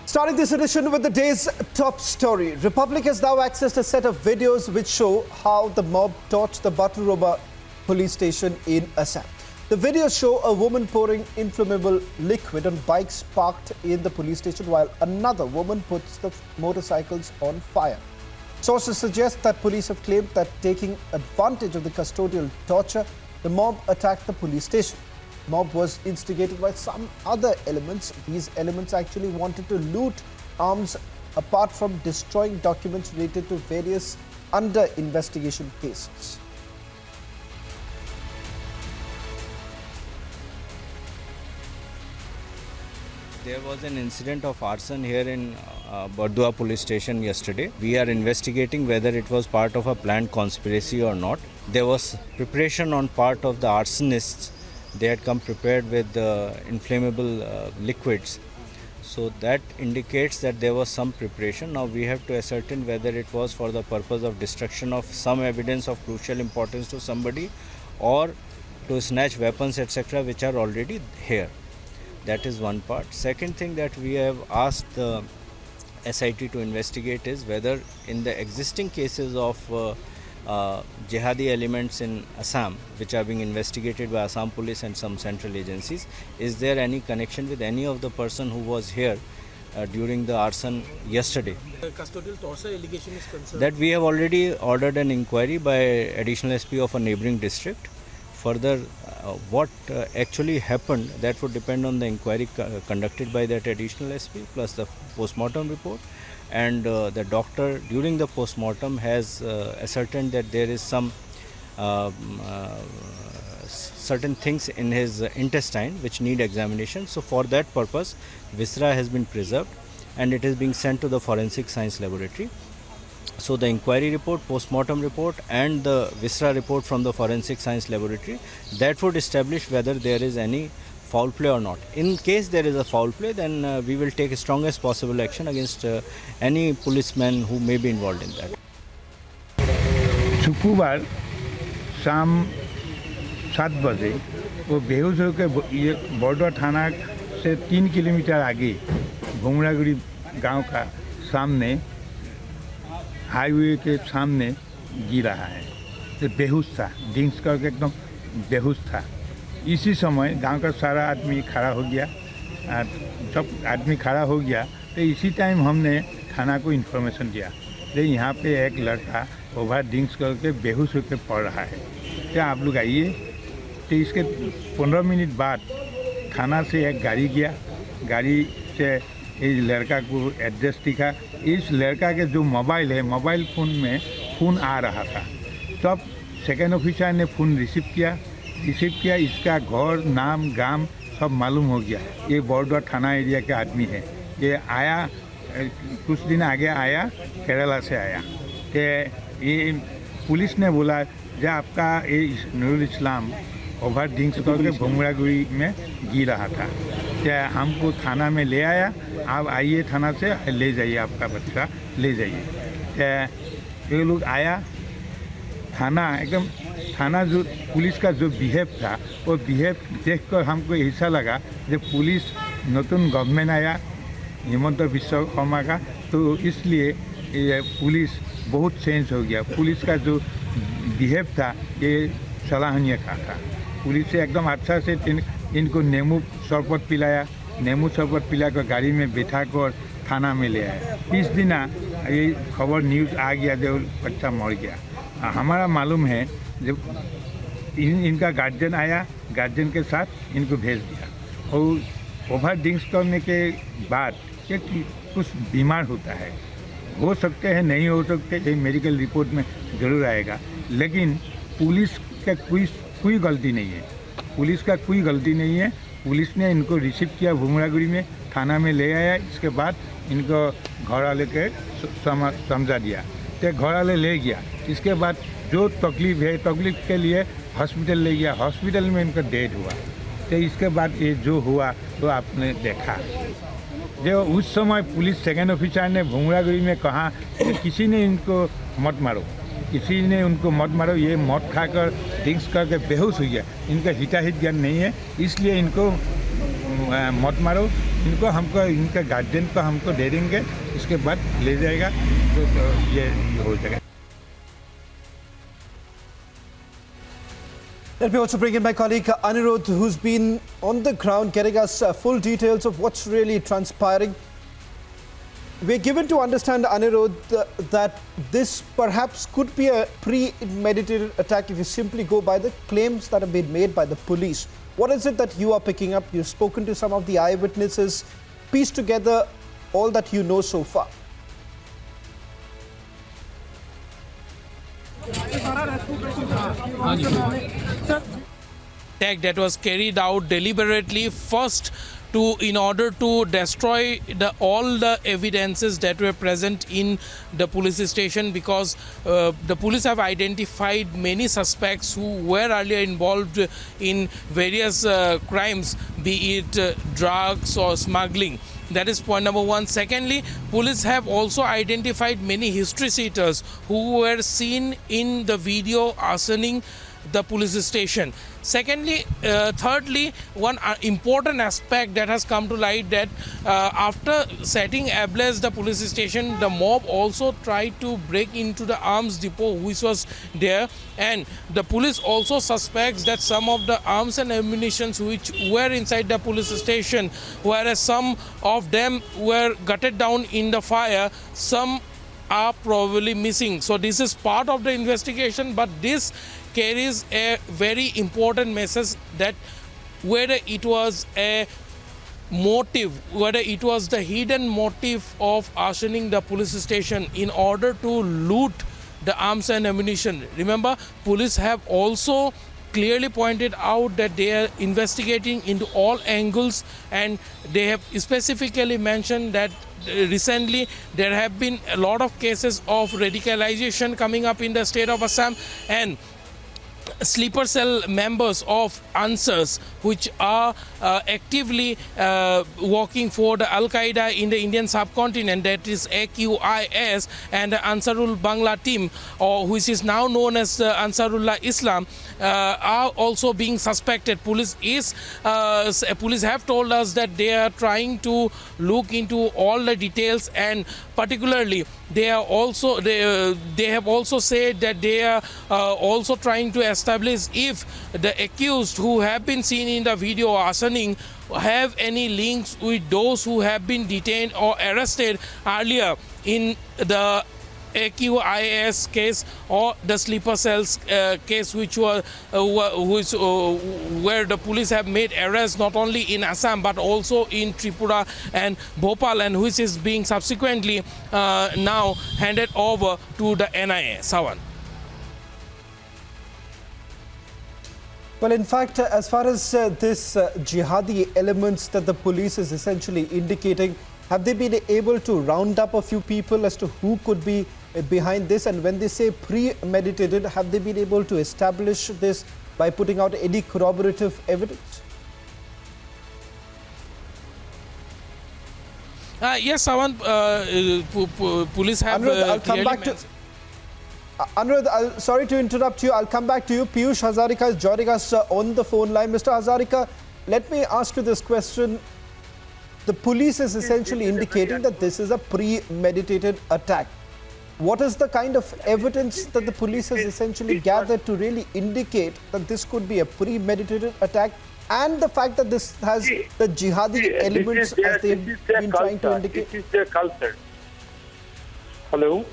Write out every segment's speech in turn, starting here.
Starting this edition with the day's top story. Republic has now accessed a set of videos which show how the mob torched the Baturoba police station in Assam. The videos show a woman pouring inflammable liquid on bikes parked in the police station while another woman puts the motorcycles on fire. Sources suggest that police have claimed that taking advantage of the custodial torture, the mob attacked the police station. The mob was instigated by some other elements. These elements actually wanted to loot arms apart from destroying documents related to various under investigation cases. There was an incident of arson here in Bardua police station yesterday. We are investigating whether it was part of a planned conspiracy or not. There was preparation on part of the arsonists. They had come prepared with inflammable liquids. So that indicates that there was some preparation. Now we have to ascertain whether it was for the purpose of destruction of some evidence of crucial importance to somebody or to snatch weapons, etc., which are already here. That is one part. Second thing that we have asked the SIT to investigate is whether in the existing cases of Jihadi elements in Assam, which are being investigated by Assam police and some central agencies, is there any connection with any of the person who was here during the arson yesterday? The custodial torture allegation is concerned. That we have already ordered an inquiry by additional SP of a neighboring district. Further, what actually happened, that would depend on the inquiry conducted by that additional SP plus the postmortem report. And the doctor during the postmortem has ascertained that there is some certain things in his intestine which need examination. So for that purpose, viscera has been preserved and it is being sent to the forensic science laboratory. So the inquiry report, postmortem report and the viscera report from the forensic science laboratory, that would establish whether there is any foul play or not. In case there is a foul play, then we will take the strongest possible action against any policeman who may be involved in that. शुक्रवार शाम 7 बजे वो बेहोश होकर ये border थाना से 3 kilometre आगे घुमरागुड़ी गांव का सामने हाईवे के सामने गिरा है। तो बेहोश था, ड्रिंक्स करके एकदम बेहोश था। इसी समय गांव का सारा आदमी खड़ा हो गया। जब आदमी खड़ा हो गया तो इसी टाइम हमने थाना को इन्फॉर्मेशन दिया कि यहाँ पे एक लड़का ओवर ड्रिंक्स करके बेहोश होकर पड़ रहा है, क्या आप लोग आइए। तो इसके 15 मिनट बाद थाना से एक गाड़ी गया। गाड़ी से इस लड़का को एड्रेस दिखा। इस लड़का के जो मोबाइल है, मोबाइल फ़ोन में फ़ोन आ रहा था। तब सेकेंड ऑफिसर ने फ़ोन रिसीव किया। इसका घर, नाम, गांव सब मालूम हो गया। ये बॉर्डर थाना एरिया के आदमी है। ये आया कुछ दिन आगे आया, केरला से आया। तो ये पुलिस ने बोला जो आपका ये नूरुल इस्लाम ओवर ड्रिंक्स करके भुमरागुड़ी में गिर रहा था, क्या हमको थाना में ले आया। आप आइए थाना से ले जाइए, आपका बच्चा ले जाइए। क्या ये लोग आया थाना, एकदम थाना जो पुलिस का जो बिहेव था वो बिहेव देखकर हमको ऐसा लगा कि पुलिस नतून गवर्नमेंट आया हिमंत बिश्व शर्मा का, तो इसलिए ये पुलिस बहुत चेंज हो गया। पुलिस का जो बिहेव था ये सराहनीय का था। पुलिस से एकदम अच्छा से इनको नींबू शरबत पिलाया, नींबू शरबत पिलाकर गाड़ी में बैठा कर थाना में ले आया। 20 दिन ये खबर न्यूज़ आ गया जो बच्चा मर गया। हमारा मालूम है जब इनका गार्जियन आया, गार्जियन के साथ इनको भेज दिया। और ओवर ड्रिंक्स करने के बाद ये कुछ बीमार होता है, हो सकते हैं नहीं हो सकते, ये मेडिकल रिपोर्ट में ज़रूर आएगा। लेकिन पुलिस का कोई गलती नहीं है। पुलिस का कोई गलती नहीं है। पुलिस ने इनको रिसीव किया, भुमरागुड़ी में थाना में ले आया। इसके बाद इनको घर वाले के समझा दिया, तो घर वाले ले गया। इसके बाद जो तकलीफ़ के लिए हॉस्पिटल ले गया। हॉस्पिटल में इनका डेथ हुआ। तो इसके बाद ये जो हुआ तो आपने देखा। जो उस समय पुलिस सेकेंड ऑफिसर ने भुमरागुड़ी में कहा कि किसी ने इनको मत मारो, किसी ने उनको मत मारो, ये मत खाकर ड्रिंक्स करके बेहोश हो गया। इनका हिताहित ज्ञान नहीं है, इसलिए इनको मत मारो। हमको इनका गार्जियन को हमको दे देंगे, इसके बाद ले जाएगा तो ये हो जाएगा। Let me also bring in my colleague Anirudh, who's been on the ground getting us full details of what's really transpiring. We're given to understand, Anirudh, that this perhaps could be a premeditated attack if you simply go by the claims that have been made by the police. What is it that you are picking up? You've spoken to some of the eyewitnesses. Piece together all that you know so far. Attack that was carried out deliberately, first in order to destroy all the evidences that were present in the police station, because the police have identified many suspects who were earlier involved in various crimes, be it drugs or smuggling. That is point number one. Secondly, police have also identified many history seekers who were seen in the video arsoning the police station. Secondly, thirdly, one important aspect that has come to light, that after setting ablaze the police station, the mob also tried to break into the arms depot which was there, and the police also suspects that some of the arms and ammunition which were inside the police station, whereas some of them were gutted down in the fire, some are probably missing. So this is part of the investigation, but this carries a very important message that whether it was a motive, whether it was the hidden motive of arsoning the police station in order to loot the arms and ammunition. Remember, police have also clearly pointed out that they are investigating into all angles, and they have specifically mentioned that recently there have been a lot of cases of radicalization coming up in the state of Assam, and sleeper cell members of Ansars, which are actively working for the Al-Qaeda in the Indian subcontinent, that is AQIS, and the Ansarul Bangla team, which is now known as the Ansarullah Islam, are also being suspected. Police have told us that they are trying to look into all the details, and particularly they have also said that they are also trying to establish if the accused who have been seen in the video arsoning have any links with those who have been detained or arrested earlier in the AQIS case or the sleeper cells case, where the police have made arrests not only in Assam but also in Tripura and Bhopal, and which is being subsequently now handed over to the NIA. Sawan. Well, in fact, as far as this jihadi elements that the police is essentially indicating, have they been able to round up a few people as to who could be behind this? And when they say premeditated, have they been able to establish this by putting out any corroborative evidence? Yes, Sawan, police have I'll come back to Anirudh, sorry to interrupt you. I'll come back to you. Piyush Hazarika is joining us on the phone line. Mr. Hazarika, let me ask you this question. The police is essentially indicating that this is a premeditated attack. What is the kind of evidence that the police has essentially gathered to really indicate that this could be a premeditated attack, and the fact that this has the jihadi elements as they've been trying to indicate? It is their culture. Hello?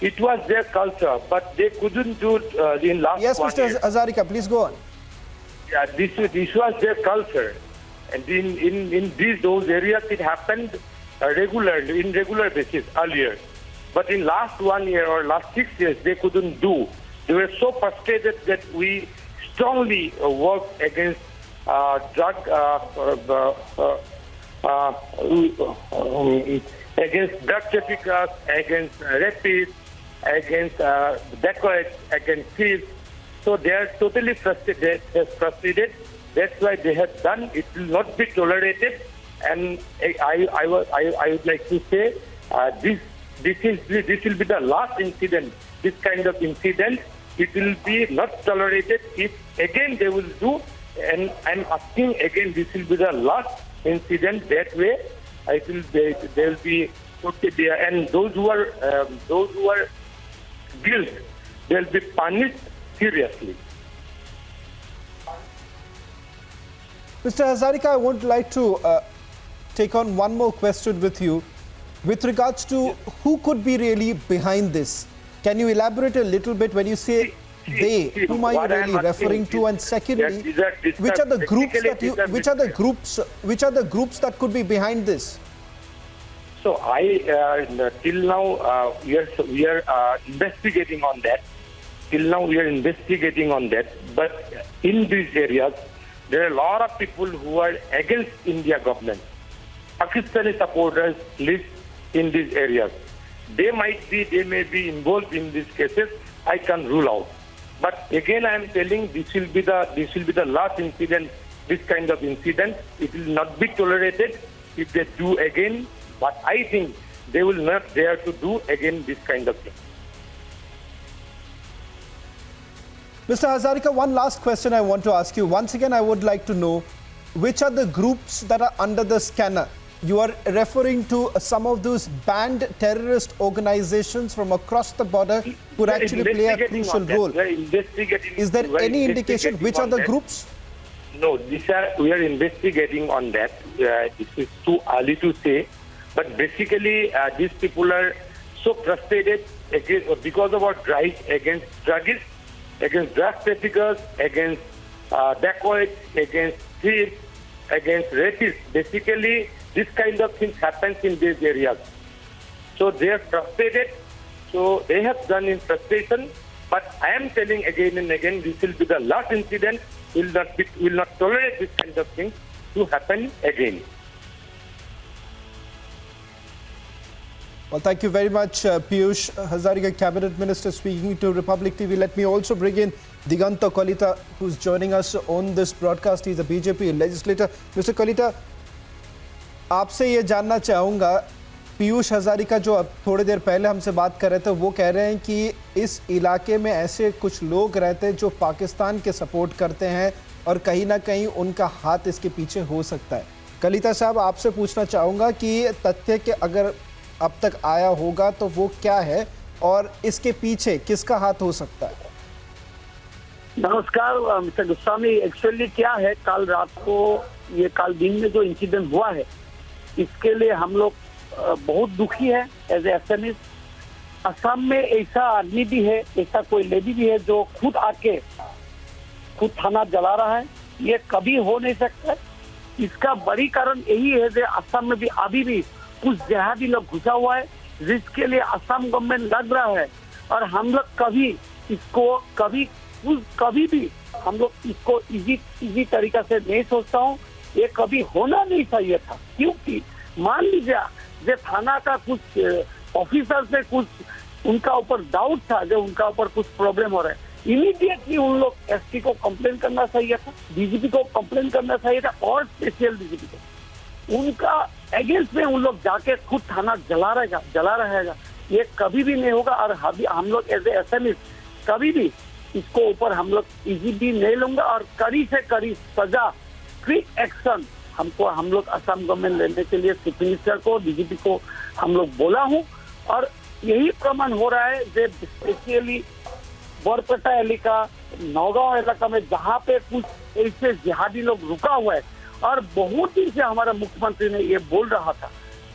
It was their culture, but they couldn't do it in last 1 year. Yes, Mr. Hazarika, please go on. Yeah, this was their culture. And in those areas, it happened regularly, in regular basis earlier. But in last 1 year or last 6 years, they couldn't do. They were so frustrated that we strongly worked against against drug traffickers, against rapists, against dacoits, against thieves. So they are totally frustrated. That's why they have done. It will not be tolerated. And I would like to say this will be the last incident. This kind of incident, it will be not tolerated. If again they will do, and I'm asking again, this will be the last incident. That way, I feel they will be put there, and those who are guilty, they will be punished seriously. Mr. Hazarika, I would like to take on one more question with you. With regards to who could be really behind this, can you elaborate a little bit when you say they? Whom are you really referring to? And secondly, which are the groups that could be behind this? So till now we are investigating on that. Till now we are investigating on that. But in these areas, there are a lot of people who are against India government. Pakistani supporters live in these areas. They may be involved in these cases. I can rule out. But again, I am telling this will be the last incident. This kind of incident, it will not be tolerated if they do again. But I think they will not dare to do again this kind of thing. Mr. Hazarika, one last question I want to ask you. Once again, I would like to know which are the groups that are under the scanner. You are referring to some of those banned terrorist organizations from across the border who would actually play a crucial role. Is there any indication which are the groups? No, we are investigating on that. This is too early to say. But basically, these people are so frustrated because of our drive against druggists, against drug traffickers, against dacoits, against thieves, against rapists. Basically, this kind of things happens in these areas. So they are frustrated. So they have done in frustration. But I am telling again and again, this will be the last incident. Will not tolerate this kind of thing to happen again. Well, thank you very much, Piyush Hazarika, Cabinet Minister, speaking to Republic TV. Let me also bring in Diganta Kalita, who's joining us on this broadcast. He's a BJP legislator. Mr. Kalita, आपसे ये जानना चाहूँगा, पीयूष हजारिका जो अब थोड़ी देर पहले हमसे बात कर रहे थे, वो कह रहे हैं कि इस इलाके में ऐसे कुछ लोग रहते हैं जो पाकिस्तान के सपोर्ट करते हैं और कहीं ना कहीं उनका हाथ इसके पीछे हो सकता है। कलिता साहब, आपसे पूछना चाहूँगा कि तथ्य के अगर अब तक आया होगा तो वो क्या है और इसके पीछे किसका हाथ हो सकता है? नमस्कार मिस्टर गोस्वामी, एक्चुअली क्या है, कल रात को कल दिन में जो इंसिडेंट हुआ है, इसके लिए हम लोग बहुत दुखी है एज ए एसएमएस। असम में ऐसा आदमी भी है, ऐसा कोई लेडी भी है जो खुद आके खुद थाना जला रहा है। ये कभी हो नहीं सकता। इसका बड़ी कारण यही है कि असम में भी अभी भी कुछ जिहादी लोग घुसा हुआ है, जिसके लिए असम गवर्नमेंट लग रहा है। और हम लोग कभी भी हम लोग इसको इजी तरीका से नहीं सोचता हूँ। ये कभी होना नहीं चाहिए था, क्योंकि मान लीजिए जो थाना का कुछ ऑफिसर से कुछ उनका ऊपर डाउट था, जो उनका ऊपर कुछ प्रॉब्लम हो रहा है, इमीडिएटली उन लोग एसपी को कंप्लेन करना चाहिए था, डीजीपी को कंप्लेन करना चाहिए था और स्पेशल डीजीपी को। उनका अगेंस्ट में उन लोग जाके खुद थाना जला रहेगा। ये कभी भी नहीं होगा। और हम लोग एज ए एसएमएस कभी भी इसको ऊपर हम लोग इजीली नहीं लूंगा और कड़ी से कड़ी सजा, क्विक एक्शन हम लोग असम गवर्नमेंट लेने के लिए चीफ मिनिस्टर को, डीजीपी को हम लोग बोला हूँ। और यही प्रमाण हो रहा है जो स्पेशली बरपेटा इलाका, नौगांव इलाका में जहाँ पे कुछ ऐसे जिहादी लोग रुका हुआ है। और बहुत दिन से हमारा मुख्यमंत्री ने ये बोल रहा था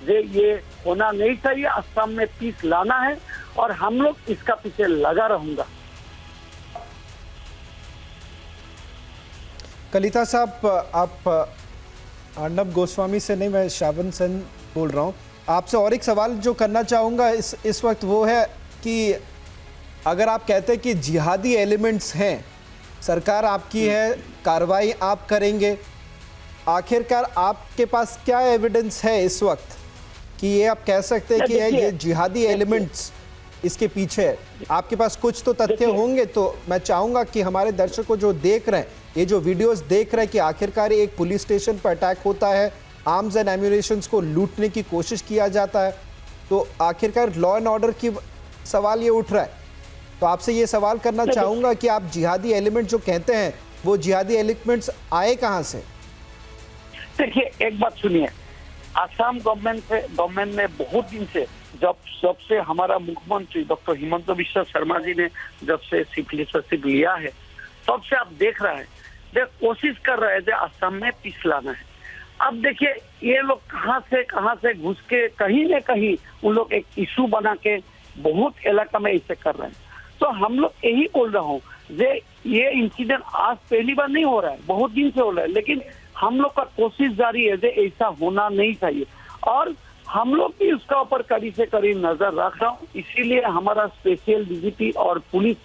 कि ये होना नहीं चाहिए, असम में पीस लाना है और हम लोग इसका पीछे लगा रहूंगा। कलिता साहब, आप अर्नब गोस्वामी से नहीं, मैं श्रावण सेन बोल रहा हूँ। आपसे और एक सवाल जो करना चाहूँगा इस वक्त वो है कि अगर आप कहते हैं कि जिहादी एलिमेंट्स हैं, सरकार आपकी है, कार्रवाई आप करेंगे, आखिरकार आपके पास क्या एविडेंस है इस वक्त कि ये आप कह सकते हैं कि ये जिहादी एलिमेंट्स इसके पीछे है? आपके पास कुछ तो तथ्य होंगे। तो मैं चाहूँगा कि हमारे दर्शकों जो देख रहे हैं, ये जो वीडियोस देख रहे हैं कि आखिरकार एक पुलिस स्टेशन पर अटैक होता है, आर्म्स एंड एम्यूनेशंस को लूटने की कोशिश किया जाता है, तो आखिरकार लॉ एंड ऑर्डर की सवाल ये उठ रहा है। तो आपसे ये सवाल करना चाहूँगा कि आप जिहादी एलिमेंट जो कहते हैं, वो जिहादी एलिमेंट्स आए कहाँ से? देखिए एक बात सुनिए, आसाम गवर्नमेंट ने बहुत दिन से जब से हमारा मुख्यमंत्री डॉक्टर हिमंत बिश्व शर्मा जी ने जब से चीफ मिनिस्टरशिप लिया है, तब से आप देख रहे हैं, कोशिश कर रहे हैं आसाम में पीस लाना है। अब देखिए ये लोग कहां से घुस के कहीं न कहीं उन लोग एक इशू बना के बहुत इलाका में ऐसे कर रहे हैं। तो हम लोग यही बोल रहा हूँ ये इंसिडेंट आज पहली बार नहीं हो रहा है, बहुत दिन से हो रहा है, लेकिन हम लोग का कोशिश जारी है ऐसा होना नहीं चाहिए और हम लोग भी उसका ऊपर कड़ी से कड़ी नजर रख रहा हूँ। इसीलिए हमारा स्पेशल डीजीपी और पुलिस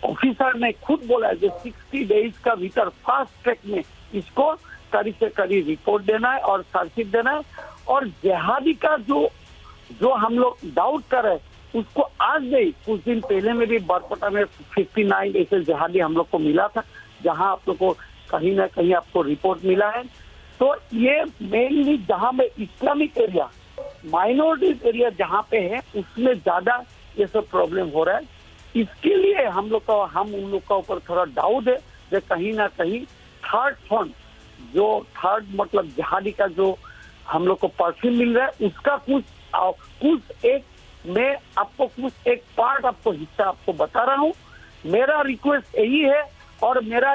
ऑफिसर ने खुद बोला है 60 डेज का भीतर फास्ट ट्रैक में इसको कड़ी से कड़ी रिपोर्ट देना है और चार्जशीट देना है। और जिहादी का जो हम लोग डाउट कर रहे हैं उसको आज नहीं, कुछ दिन पहले में भी बरपटा में 59 ऐसे जिहादी हम लोग को मिला था, जहां आप लोग को कहीं ना कहीं आपको रिपोर्ट मिला है। तो ये मेनली जहां में इस्लामिक एरिया, माइनॉरिटी एरिया जहां पे है, उसमें ज्यादा ये सब प्रॉब्लम हो रहा है। इसके लिए हम उन लोग का ऊपर थोड़ा डाउट है कि कहीं ना कहीं थर्ड मतलब जिहादी का जो हम लोग को परफ्यूम मिल रहा है उसका कुछ एक मैं आपको कुछ एक पार्ट आपको हिस्सा आपको बता रहा हूँ। मेरा रिक्वेस्ट यही है और मेरा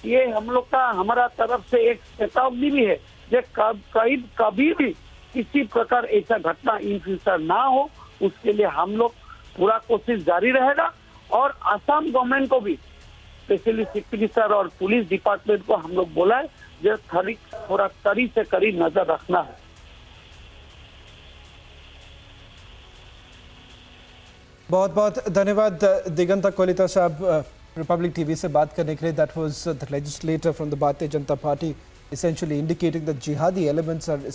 ये हम लोग का हमारा तरफ से एक चेतावनी भी है कि कभी भी किसी प्रकार ऐसा घटना इन फ्यूचर ना हो, उसके लिए हम लोग पूरा कोशिश जारी रहेगा। और आसाम गवर्नमेंट को भी स्पेशली चीफ मिनिस्टर और पुलिस डिपार्टमेंट को हम लोग बोला है जो थोड़ा कड़ी से कड़ी नजर रखना है। बहुत बहुत धन्यवाद दिगंता कोलिता साहब रिपब्लिक टीवी से बात करने के लिए। That was the legislator from the Bharatiya Janata party essentially indicating that jihadi elements are